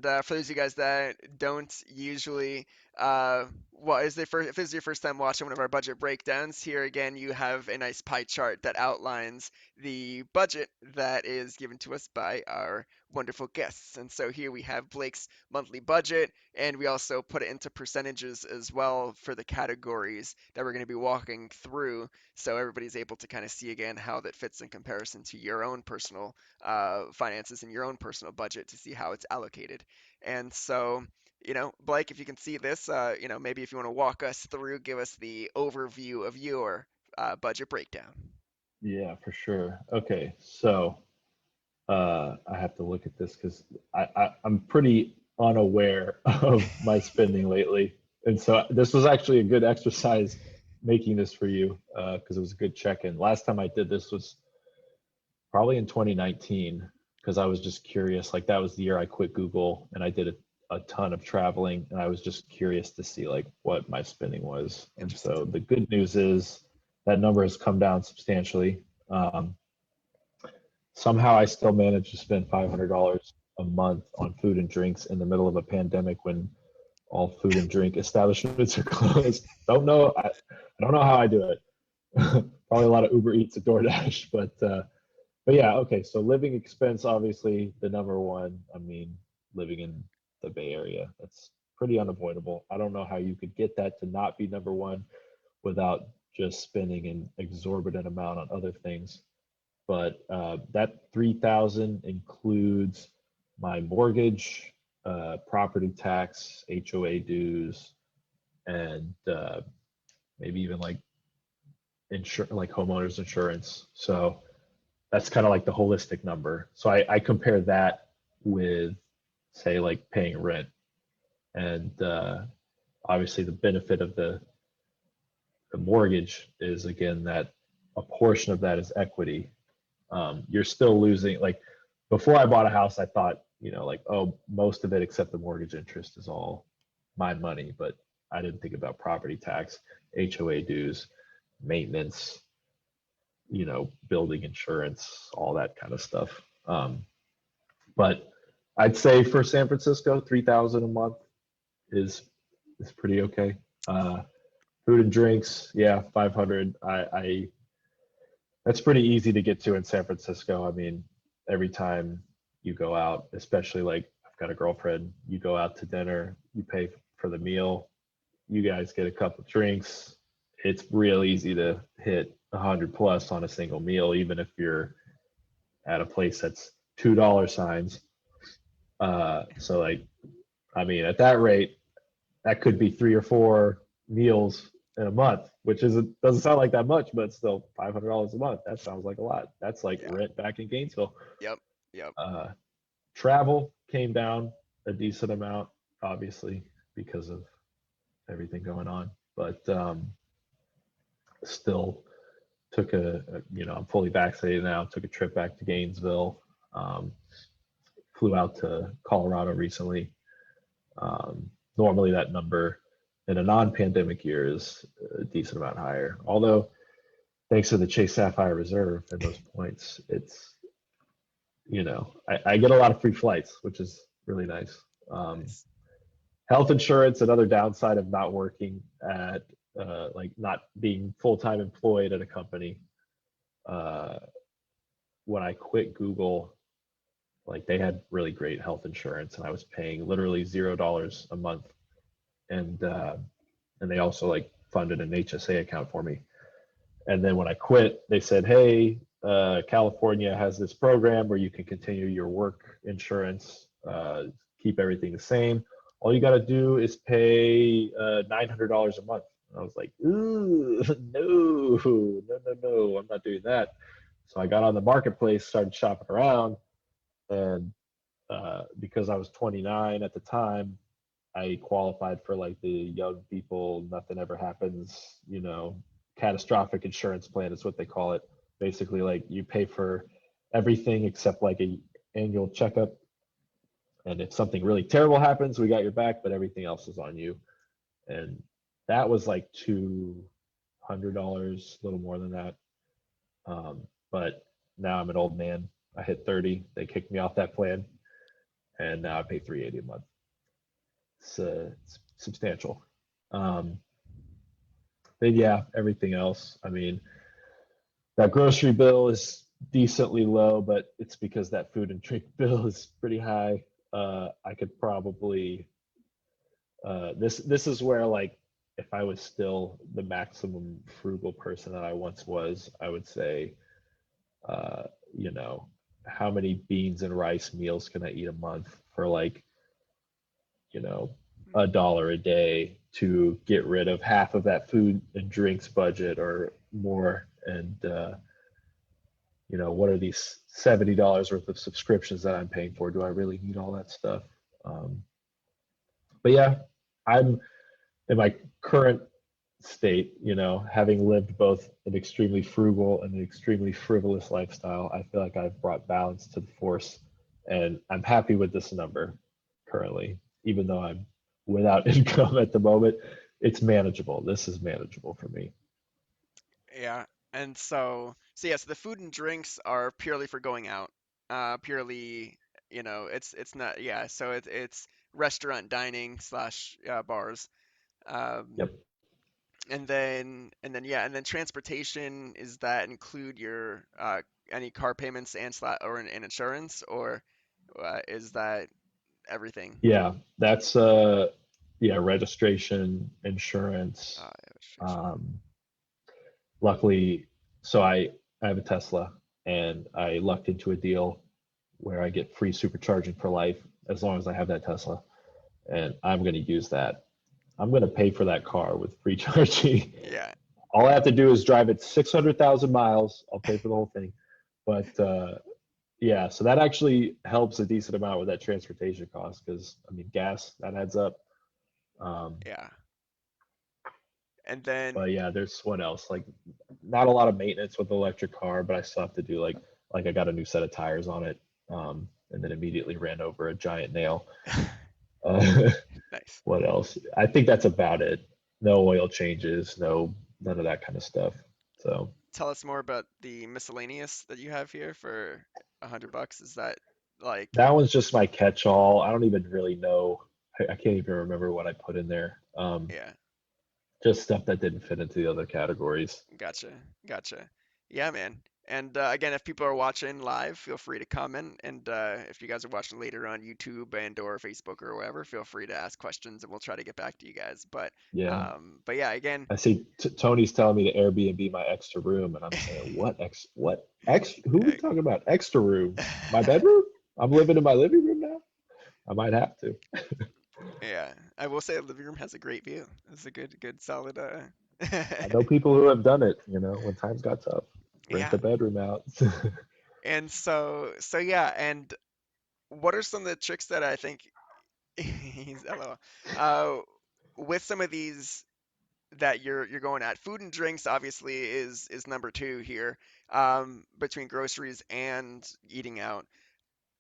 And for those of you guys that don't usually, if this is your first time watching one of our budget breakdowns, here again you have a nice pie chart that outlines the budget that is given to us by our wonderful guests. And so here we have Blake's monthly budget, and we also put it into percentages as well for the categories that we're going to be walking through, so everybody's able to kind of see again how that fits in comparison to your own personal finances and your own personal budget to see how it's allocated. And so, Blake, if you can see this, maybe if you want to walk us through, give us the overview of your budget breakdown. Yeah, for sure. Okay, so I have to look at this because I'm pretty unaware of my spending lately, and so this was actually a good exercise making this for you because it was a good check-in. Last time I did this was probably in 2019 because I was just curious. Like that was the year I quit Google and I did a ton of traveling, and I was just curious to see like what my spending was. And Interesting. so the good news is that number has come down substantially. Um, Somehow I still managed to spend $500 a month on food and drinks in the middle of a pandemic when all food and drink establishments are closed. I don't know how I do it. Probably a lot of Uber Eats and DoorDash, but yeah, okay. So living expense, obviously the number one. I mean, living in the Bay Area, that's pretty unavoidable. I don't know how you could get that to not be number one without just spending an exorbitant amount on other things. But that 3,000 includes my mortgage, property tax, HOA dues, and maybe even like like homeowners insurance. So that's kind of like the holistic number. So I compare that with, say, like paying rent, and obviously the benefit of the mortgage is again that a portion of that is equity. You're still losing, like before I bought a house, I thought, like, oh, most of it except the mortgage interest is all my money, but I didn't think about property tax, HOA dues, maintenance, building insurance, all that kind of stuff. But I'd say for San Francisco, 3,000 a month is pretty okay. Food and drinks, yeah, 500. I That's pretty easy to get to in San Francisco. I mean, every time you go out, especially like I've got a girlfriend, you go out to dinner, you pay for the meal, you guys get a couple drinks. It's real easy to hit 100 plus on a single meal, even if you're at a place that's $2 signs. So like, I mean, at that rate, that could be 3 or 4 meals in a month, which doesn't sound like that much, but it's still $500 a month. That sounds like a lot. That's like Yeah. rent back in Gainesville. Yep. Yep. Uh, Travel came down a decent amount, obviously, because of everything going on, but still took I'm fully vaccinated now, took a trip back to Gainesville, um, flew out to Colorado recently. Normally that number in a non-pandemic year is a decent amount higher. Although thanks to the Chase Sapphire Reserve and those points, it's, I get a lot of free flights, which is really nice. Um, Nice. Health insurance, another downside of not working at, like not being full-time employed at a company. Uh, when I quit Google, like they had really great health insurance and I was paying literally $0 a month. And they also like funded an HSA account for me. And then when I quit, they said, hey, California has this program where you can continue your work insurance, keep everything the same. All you got to do is pay $900 a month. And I was like, ooh, no, I'm not doing that. So I got on the marketplace, started shopping around, and because I was 29 at the time, I qualified for like the young people, nothing ever happens, catastrophic insurance plan is what they call it. Basically, like you pay for everything except like a annual checkup. And if something really terrible happens, we got your back, but everything else is on you. And that was like $200, a little more than that. But now I'm an old man. I hit 30. They kicked me off that plan. and now I pay 380 a month. It's substantial. Um, then yeah, everything else. I mean, that grocery bill is decently low, but it's because that food and drink bill is pretty high. I could probably this is where, like, if I was still the maximum frugal person that I once was, I would say, uh, you know, how many beans and rice meals can I eat a month for, like, you know, $1 a day to get rid of half of that food and drinks budget or more. And what are these $70 worth of subscriptions that I'm paying for? Do I really need all that stuff? Um, but yeah, I'm in my current state, having lived both an extremely frugal and an extremely frivolous lifestyle. I feel like I've brought balance to the force, and I'm happy with this number currently, even though I'm without income at the moment. It's manageable. This is manageable for me. Yeah. And so yes, the food and drinks are purely for going out. Purely, it's not, yeah, so it's restaurant dining slash bars. Um, Yep. and then transportation, is that include your any car payments and and insurance, or is that everything? Yeah, that's yeah, registration, insurance. Registration. Um, Luckily, so I have a Tesla, and I lucked into a deal where I get free supercharging for life as long as I have that Tesla, and I'm going to use that. I'm going to pay for that car with free charging. Yeah. All I have to do is drive it 600,000 miles. I'll pay for the whole thing. But yeah, so that actually helps a decent amount with that transportation cost because, I mean, gas, that adds up. Um, Yeah. And then but yeah, there's what else? Like, not a lot of maintenance with the electric car, but I still have to do, like I got a new set of tires on it, and then immediately ran over a giant nail. Uh, nice. what else? I think that's about it. No oil changes, none of that kind of stuff. So Tell us more about the miscellaneous that you have here for $100. Is that like, that one's just my catch-all. I don't even really know. I can't even remember what I put in there. yeah, Just stuff that didn't fit into the other categories. gotcha, gotcha. Yeah, man. And again, if people are watching live, feel free to comment. And if you guys are watching later on YouTube and or Facebook or wherever, feel free to ask questions, and we'll try to get back to you guys. But Yeah. yeah, again, I see Tony's telling me to Airbnb my extra room, and I'm saying, what ex? Who are we talking about? Extra room? My bedroom? I'm living in my living room now. I might have to. yeah, I will say the living room has a great view. It's a good solid I know people who have done it. When times got tough, rent yeah. the bedroom out. And so yeah, and what are some of the tricks that I think he's LOL. Uh, with some of these that you're going at, food and drinks obviously is number two here, between groceries and eating out.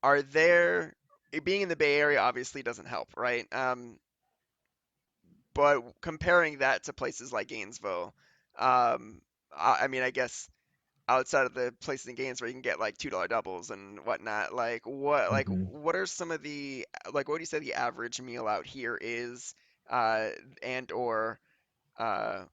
Are there being in the Bay Area obviously doesn't help, right? But comparing that to places like Gainesville, I mean, I guess outside of the places in Gainesville you can get like $2 doubles and whatnot. hmm What are some of the, what do you say the average meal out here is, and or uh